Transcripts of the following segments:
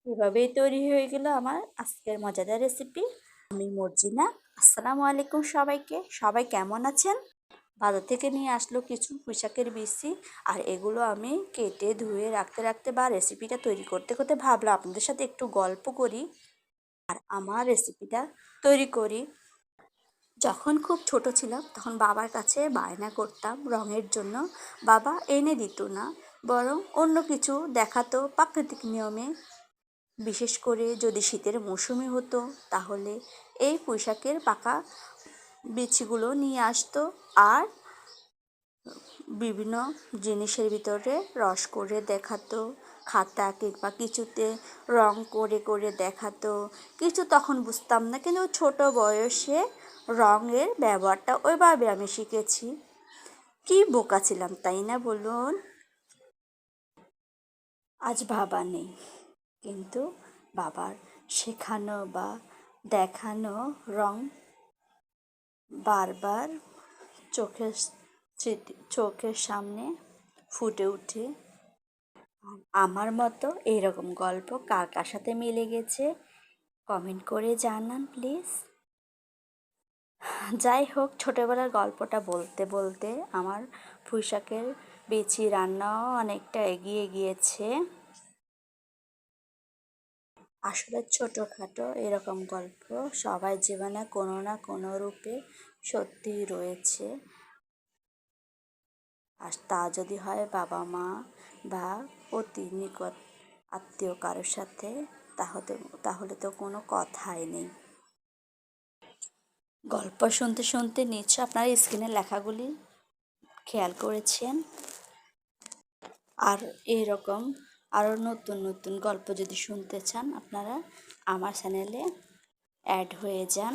এভাবেই তৈরি হয়ে গেল আমার আজকের মজাদার রেসিপি। আমি মর্জিনা। আসসালামু আলাইকুম সবাইকে। সবাই কেমন আছেন? বাজার থেকে নিয়ে আসলো কিছু পুঁইশাকের বিচি, আর এগুলো আমি কেটে ধুয়ে রাখতে রাখতে বা রেসিপিটা তৈরি করতে করতে ভাবলাম আপনাদের সাথে একটু গল্প করি আর আমার রেসিপিটা তৈরি করি। যখন খুব ছোট ছিলাম তখন বাবার কাছে বায়না করতাম রঙের জন্য। বাবা এনে দিত না, বরং অন্য কিছু দেখাতো প্রাকৃতিক নিয়মে। বিশেষ করে যদি শীতের মৌসুমি হতো তাহলে এই পুঁইশাকের পাকা বিচিগুলো নিয়ে আসতো, আর বিভিন্ন জিনিসের ভিতরে রস করে দেখাতো, খাতা কিংবা কিছুতে রং করে করে দেখাতো। কিছু তখন বুঝতাম না, কিন্তু ছোট বয়সে রঙের ব্যবহারটা ওইভাবে আমি শিখেছি। কি বোকা ছিলাম, তাই না বলুন? আজ বাবা নেই, কিন্তু বাবার শেখানো বা দেখানো রং বারবার চোখের চোখের সামনে ফুটে ওঠে। আমার মতো এরকম গল্প কার কার সাথে মিলে গেছে কমেন্ট করে জানান প্লিজ। যাই হোক, ছোটোবেলার গল্পটা বলতে বলতে আমার পুঁইশাকের বিচি রান্নাও অনেকটা এগিয়ে গিয়েছে। আসলে ছোটোখাটো এরকম গল্প সবাই জীবনে কোনো না কোনো রূপে সত্যিই রয়েছে। আর তা যদি হয় বাবা মা বা অতি নিকট আত্মীয় কারোর সাথে, তাহলে তাহলে তো কোনো কথাই নেই। গল্প শুনতে শুনতে নিশ্চয় আপনারা স্ক্রিনের লেখাগুলি খেয়াল করেছেন। আর এইরকম আরও নতুন নতুন গল্প যদি শুনতে চান আপনারা আমার চ্যানেলে অ্যাড হয়ে যান।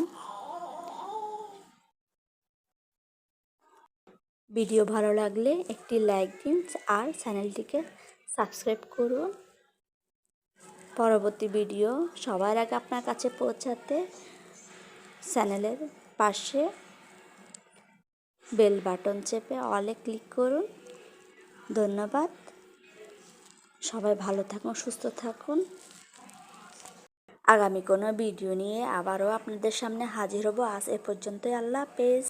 ভিডিও ভালো লাগলে একটি লাইক দিন আর চ্যানেলটিকে সাবস্ক্রাইব করুন। পরবর্তী ভিডিও সবার আগে আপনার কাছে পৌঁছাতে চ্যানেলের পাশে বেল বাটন চেপে অলে ক্লিক করুন। ধন্যবাদ। সবাই ভালো থাকুন, সুস্থ থাকুন। আগামী কোনো ভিডিও নিয়ে আবারও আপনাদের সামনে হাজির হব। আজ এ পর্যন্তই। আল্লাহ হাফেজ।